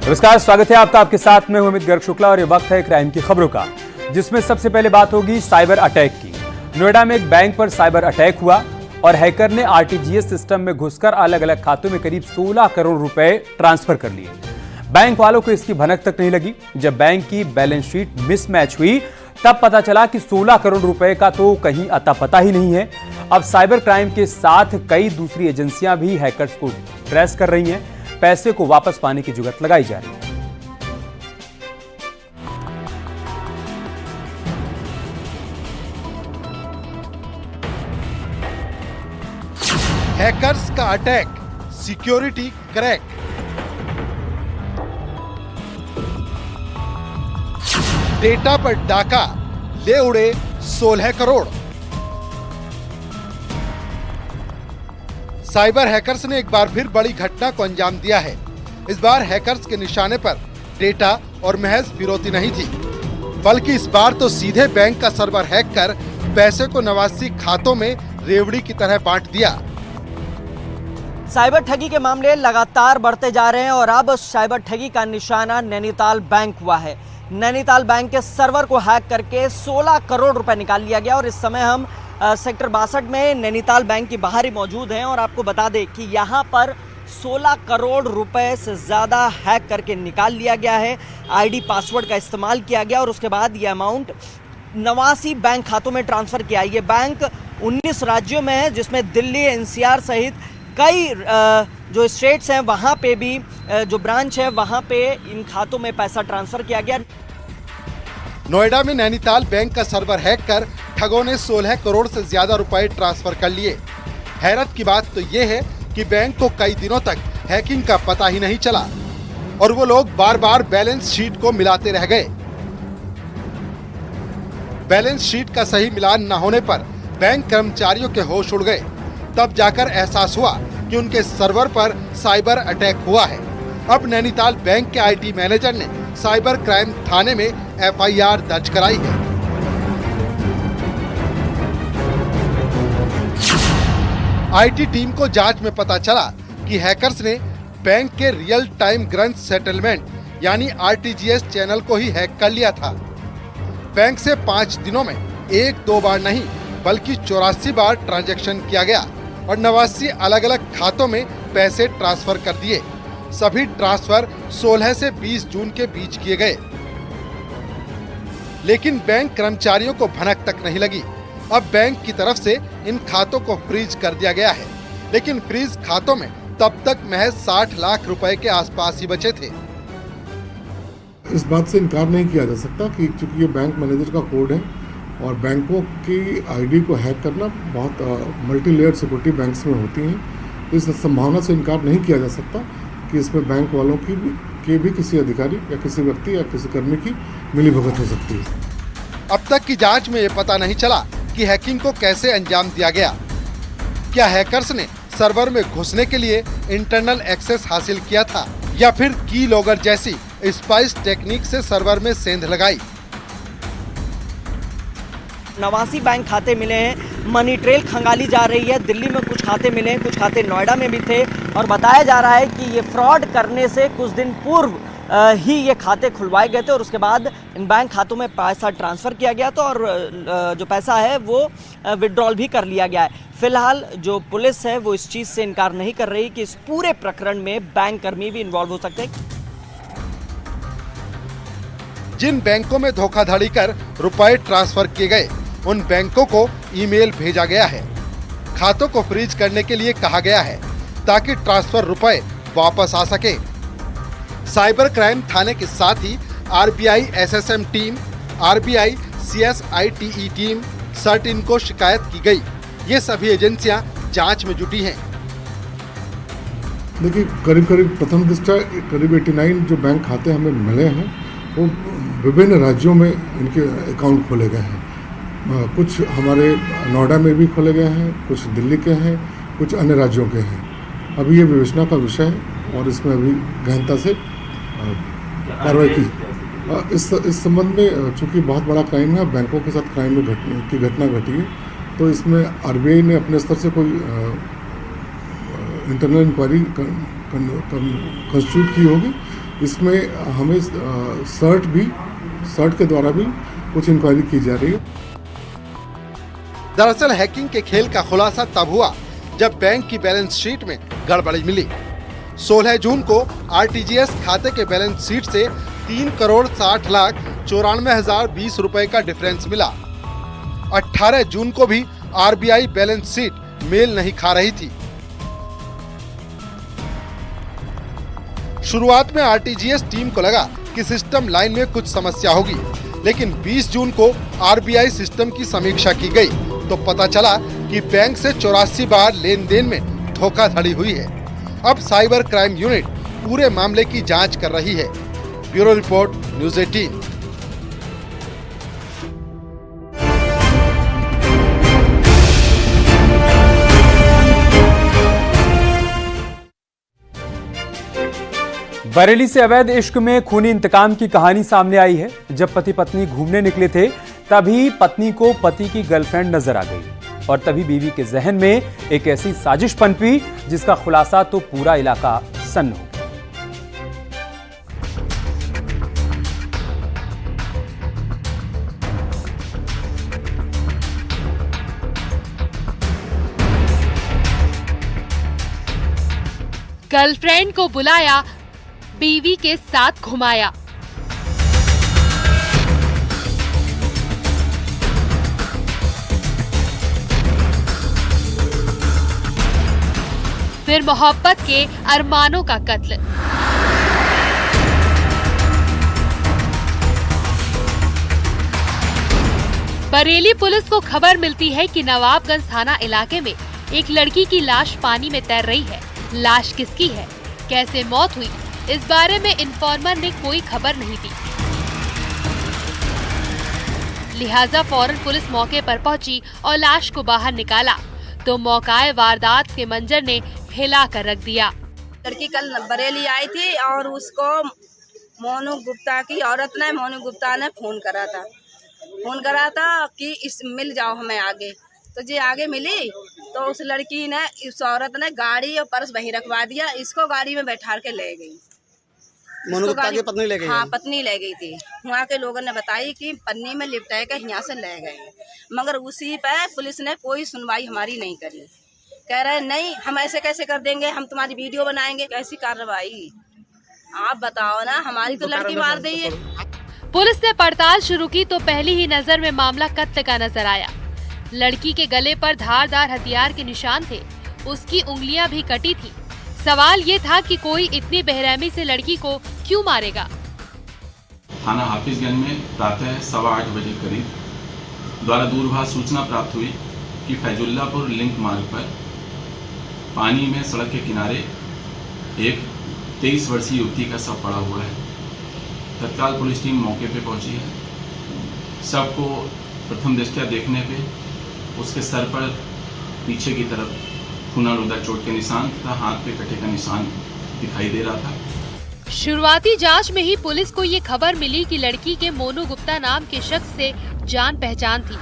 नमस्कार, स्वागत है आपका। आपके साथ में अमित गर्ग शुक्ला और ये वक्त है क्राइम की खबरों का, जिसमें सबसे पहले बात होगी साइबर अटैक की। नोएडा में एक बैंक पर साइबर अटैक हुआ और हैकर ने आरटीजीएस सिस्टम में घुसकर अलग अलग खातों में करीब 16 करोड़ रुपए ट्रांसफर कर लिए। बैंक वालों को इसकी भनक तक नहीं लगी। जब बैंक की बैलेंस शीट मिसमैच हुई तब पता चला कि 16 करोड़ रुपए का तो कहीं अता पता ही नहीं है। अब साइबर क्राइम के साथ कई दूसरी एजेंसियां भी हैकर्स को ट्रेस कर रही हैं। पैसे को वापस पाने की जुगत लगाई जा रही है। हैकर्स का अटैक, सिक्योरिटी क्रैक। डेटा पर डाका, ले उड़े 16 करोड़। साइबर हैकर्स ने एक बार फिर बड़ी घटना को अंजाम दिया है। इस बार हैकर्स के निशाने पर डेटा और महज फिरौती नहीं थी, बल्कि इस बार तो सीधे बैंक का सर्वर हैक कर पैसे को नवासी खातों में रेवड़ी की तरह बांट दिया। साइबर ठगी के मामले लगातार बढ़ते जा रहे हैं और अब साइबर ठगी का निशाना नैनीताल बैंक हुआ है। नैनीताल बैंक के सर्वर को हैक करके 16 करोड़ रुपए निकाल लिया गया और इस समय हम सेक्टर 62 में नैनीताल बैंक के बाहर ही मौजूद हैं और आपको बता दें कि यहाँ पर 16 करोड़ रुपए से ज़्यादा हैक करके निकाल लिया गया है। आईडी पासवर्ड का इस्तेमाल किया गया और उसके बाद ये अमाउंट 89 बैंक खातों में ट्रांसफ़र किया। ये बैंक 19 राज्यों में है, जिसमें दिल्ली, एनसीआर सहित कई जो स्टेट्स हैं वहाँ पे भी जो ब्रांच है वहाँ पे इन खातों में पैसा ट्रांसफ़र किया गया। नोएडा में नैनीताल बैंक का सर्वर हैक कर ठगों ने 16 करोड़ से ज्यादा रुपए ट्रांसफर कर लिए। हैरत की बात तो ये है कि बैंक को कई दिनों तक हैकिंग का पता ही नहीं चला और वो लोग बार बार बैलेंस शीट को मिलाते रह गए। बैलेंस शीट का सही मिलान न होने पर बैंक कर्मचारियों के होश उड़ गए। तब जाकर एहसास हुआ कि उनके सर्वर पर साइबर अटैक हुआ है। अब नैनीताल बैंक के आईटी मैनेजर ने साइबर क्राइम थाने में एफआईआर दर्ज कराई है। आईटी टीम को जांच में पता चला कि हैकर्स ने बैंक के रियल टाइम ग्रंथ सेटलमेंट यानी आरटीजीएस चैनल को ही हैक कर लिया था। बैंक से 5 दिनों में 1-2 बार नहीं बल्कि 84 बार ट्रांजैक्शन किया गया और 89 अलग अलग खातों में पैसे ट्रांसफर कर दिए। सभी ट्रांसफर 16 से 20 जून के बीच किए गए, लेकिन बैंक कर्मचारियों को भनक तक नहीं लगी। अब बैंक की तरफ से इन खातों को फ्रीज कर दिया गया है, लेकिन फ्रीज खातों में तब तक महज 60 लाख रुपए के आसपास ही बचे थे। इस बात से इनकार नहीं किया जा सकता कि चूंकि ये बैंक मैनेजर का कोड है और बैंकों की आईडी को हैक करना बहुत मल्टी लेयर सिक्योरिटी बैंक्स में होती हैं, इस संभावना से इनकार नहीं किया जा सकता कि इसमें बैंक वालों की भी किसी अधिकारी या किसी व्यक्ति या किसी कर्मी की मिलीभगत हो सकती है। अब तक की जांच में ये पता नहीं चला कि हैकिंग को कैसे अंजाम दिया गया। क्या हैकर्स ने सर्वर में घुसने के लिए इंटरनल एक्सेस हासिल किया था या फिर की लॉगर जैसी स्पाइस टेक्निक से सर्वर में सेंध लगाई। 89 बैंक खाते मिले हैं। मनी ट्रेल खंगाली जा रही है। दिल्ली में कुछ खाते मिले हैं, कुछ खाते नोएडा में भी थे और बताया जा रहा है कि ये फ्रॉड करने से कुछ दिन पूर्व ही ये खाते खुलवाए गए थे और उसके बाद इन बैंक खातों में पैसा ट्रांसफ़र किया गया था और जो पैसा है वो विड्रॉल भी कर लिया गया है। फिलहाल जो पुलिस है वो इस चीज़ से इनकार नहीं कर रही कि इस पूरे प्रकरण में बैंक कर्मी भी इन्वॉल्व हो सकते हैं। जिन बैंकों में धोखाधड़ी कर रुपए ट्रांसफर किए गए उन बैंकों को ईमेल भेजा गया है। खातों को फ्रीज करने के लिए कहा गया है ताकि ट्रांसफर रुपए वापस आ सके। साइबर क्राइम थाने के साथ ही RBI SSM team, RBI CSITE team, CERT इनको शिकायत की गई। ये सभी एजेंसियां जांच में जुटी हैं। देखिए, करीब प्रथम दृष्टया करीब 89 जो बैंक खाते हमें मिले हैं वो विभिन्न राज्यों में इनके अकाउंट खोले गए हैं। कुछ हमारे नोएडा में भी खोले गए हैं, कुछ दिल्ली के हैं, कुछ अन्य राज्यों के हैं। अभी ये विवेचना का विषय है और इसमें अभी गहनता से कार्रवाई की। इस संबंध में चूँकि बहुत बड़ा क्राइम है, बैंकों के साथ क्राइम की घटना घटी है, तो इसमें आरबीआई ने अपने स्तर से कोई इंटरनल इंक्वायरी कंस्टिट्यूट की होगी इसमें हमें सर्ट के द्वारा भी कुछ इंक्वायरी की जा रही है। दरअसल हैकिंग के खेल का खुलासा तब हुआ जब बैंक की बैलेंस शीट में गड़बड़ी मिली। 16 जून को आरटीजीएस खाते के बैलेंस शीट से 3,60,94,020 रुपए का डिफरेंस मिला। 18 जून को भी आरबीआई बैलेंस शीट मेल नहीं खा रही थी। शुरुआत में आरटीजीएस टीम को लगा कि सिस्टम लाइन में कुछ समस्या होगी, लेकिन 20 जून को आरबीआई सिस्टम की समीक्षा की गई तो पता चला कि बैंक से 84 बार लेन देन में धोखाधड़ी हुई है। अब साइबर क्राइम यूनिट पूरे मामले की जांच कर रही है। Bureau report, news 18। बरेली से अवैध इश्क में खूनी इंतकाम की कहानी सामने आई है। जब पति पत्नी घूमने निकले थे तभी पत्नी को पति की गर्लफ्रेंड नजर आ गई और तभी बीवी के जहन में एक ऐसी साजिश पनपी जिसका खुलासा तो पूरा इलाका सन्न हो गया। गर्लफ्रेंड को बुलाया, बीवी के साथ घुमाया। फिर मोहब्बत के अरमानों का कत्ल। बरेली पुलिस को खबर मिलती है कि नवाबगंज थाना इलाके में एक लड़की की लाश पानी में तैर रही है। लाश किसकी है, कैसे मौत हुई, इस बारे में इन्फॉर्मर ने कोई खबर नहीं दी। लिहाजा फौरन पुलिस मौके पर पहुंची और लाश को बाहर निकाला तो मौकाए वारदात के मंजर ने हिला कर रख दिया। लड़की कल बरेली आई थी और उसको मोनू गुप्ता की औरत ने, मोनू गुप्ता ने फोन करा था कि इस मिल जाओ हमें आगे। तो जी आगे मिली तो उस लड़की ने, इस औरत ने गाड़ी और पर्स वहीं रखवा दिया, इसको गाड़ी में बैठा के ले गई। मोनू गुप्ता की पत्नी ले गई? हाँ, पत्नी ले गई थी। वहाँ के लोगों ने बताई कि पन्नी में लिपटा के यहाँ से ले गए, मगर उसी पे पुलिस ने कोई सुनवाई हमारी नहीं करी। कह रहे नहीं, हम ऐसे कैसे कर देंगे, हम तुम्हारी वीडियो बनाएंगे। कैसी कार्रवाई, आप बताओ ना, हमारी तो लड़की मार दी है। पुलिस ने पड़ताल शुरू की तो पहली ही नजर में मामला कत्ल का नजर आया। लड़की के गले पर धारदार हथियार के निशान थे, उसकी उंगलियां भी कटी थी। सवाल ये था कि कोई इतनी बेरहमी से लड़की को क्यों मारेगा। थाना हाफिजगंज में प्रातः 8:15 बजे करीब द्वारा दूरभाष सूचना प्राप्त हुई कि फैजुल्लापुर लिंक मार्ग पर पानी में सड़क के किनारे एक 23 वर्षीय युवती का शव पड़ा हुआ है। तत्काल पुलिस टीम मौके पर पहुंची है। शव को प्रथम दृष्टया देखने पे उसके सर पर पीछे की तरफ खूनालूदा चोट के निशान तथा हाथ पे कटे का निशान दिखाई दे रहा था। शुरुआती जांच में ही पुलिस को ये खबर मिली कि लड़की के मोनू गुप्ता नाम के शख्स से जान पहचान थी।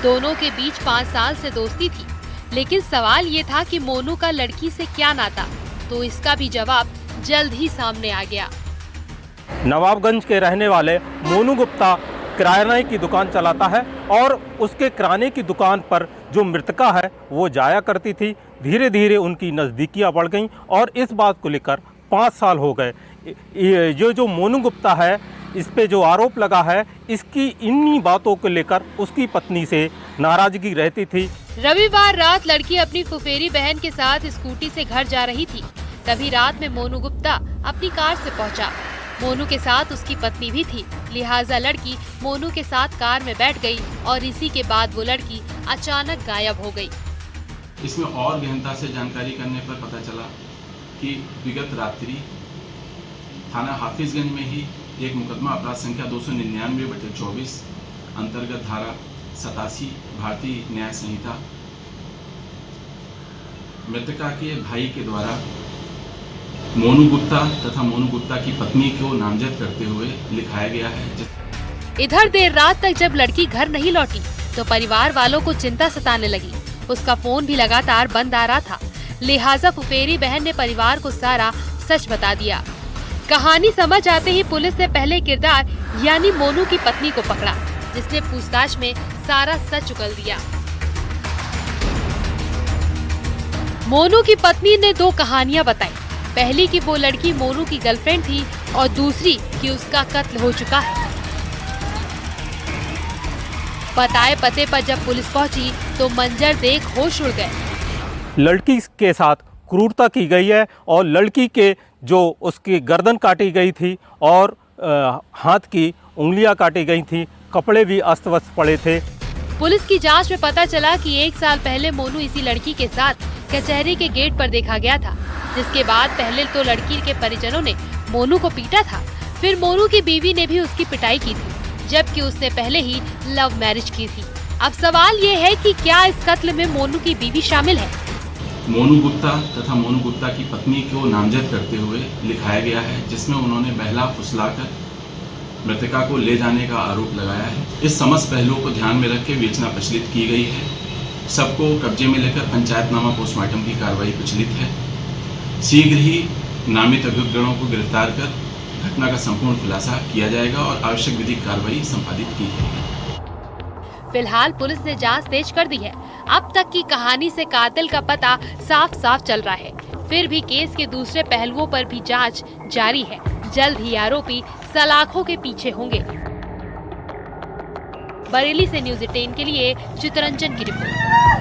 दोनों के बीच 5 साल से दोस्ती थी, लेकिन सवाल ये था कि मोनू का लड़की से क्या नाता, तो इसका भी जवाब जल्द ही सामने आ गया। नवाबगंज के रहने वाले मोनू गुप्ता किराने की दुकान चलाता है और उसके किराने की दुकान पर जो मृतका है वो जाया करती थी। धीरे धीरे उनकी नज़दीकियाँ बढ़ गईं और इस बात को लेकर 5 साल हो गए। ये जो मोनू गुप्ता है, इस पे जो आरोप लगा है, इसकी इन्हीं बातों को लेकर उसकी पत्नी से नाराजगी रहती थी। रविवार रात लड़की अपनी फुफेरी बहन के साथ स्कूटी से घर जा रही थी। तभी रात में मोनू गुप्ता अपनी कार से पहुंचा। मोनू के साथ उसकी पत्नी भी थी, लिहाजा लड़की मोनू के साथ कार में बैठ गई और इसी के बाद वो लड़की अचानक गायब हो गई। इसमें और गहनता से जानकारी करने पर पता चला कि विगत रात्रि थाना हाफिजगंज में ही एक मुकदमा अपराध संख्या 299/24 अंतर्गत धारा 87 भारतीय न्याय संहिता मृतका के भाई के द्वारा मोनू गुप्ता तथा मोनू गुप्ता की पत्नी को नामजद करते हुए लिखाया गया है। इधर देर रात तक जब लड़की घर नहीं लौटी तो परिवार वालों को चिंता सताने लगी। उसका फोन भी लगातार बंद आ रहा था, लिहाजा फुफेरी बहन ने परिवार को सारा सच बता दिया। कहानी समझ आते ही पुलिस ने पहले किरदार यानी मोनू की पत्नी को पकड़ा, जिसने पूछताछ में सारा सच उगल दिया। मोनू की पत्नी ने 2 कहानियां बताई। पहली कि वो लड़की मोनू की गर्लफ्रेंड थी और दूसरी कि उसका कत्ल हो चुका है। बताए पते पर जब पुलिस पहुंची तो मंजर देख होश उड़ गए। लड़की के साथ क्रूरता की गई है और लड़की के जो उसकी गर्दन काटी गई थी और हाथ की उंगलियां काटी गई थी, कपड़े भी अस्त व्यस्त पड़े थे। पुलिस की जांच में पता चला कि 1 साल पहले मोनू इसी लड़की के साथ कचहरी के गेट पर देखा गया था, जिसके बाद पहले तो लड़की के परिजनों ने मोनू को पीटा था, फिर मोनू की बीवी ने भी उसकी पिटाई की थी, जबकि उसने पहले ही लव मैरिज की थी। अब सवाल ये है कि क्या इस कत्ल में मोनू की बीवी शामिल है? मोनू गुप्ता तथा मोनू गुप्ता की पत्नी को नामजद करते हुए लिखाया गया है, जिसमें उन्होंने बहला फुसलाकर मृतका को ले जाने का आरोप लगाया है। इस समस्त पहलुओं को ध्यान में रख के विवेचना प्रचलित की गई है। सबको कब्जे में लेकर पंचायतनामा पोस्टमार्टम की कार्रवाई प्रचलित है। शीघ्र ही नामित अभियुक्तगणों को गिरफ्तार कर घटना का संपूर्ण खुलासा किया जाएगा और आवश्यक विधिक कार्रवाई संपादित की जाएगी। फिलहाल पुलिस ने जांच तेज कर दी है। अब तक की कहानी से कातिल का पता साफ चल रहा है। फिर भी केस के दूसरे पहलुओं पर भी जांच जारी है। जल्द ही आरोपी सलाखों के पीछे होंगे। बरेली से न्यूज़ 18 के लिए चितरंजन की रिपोर्ट।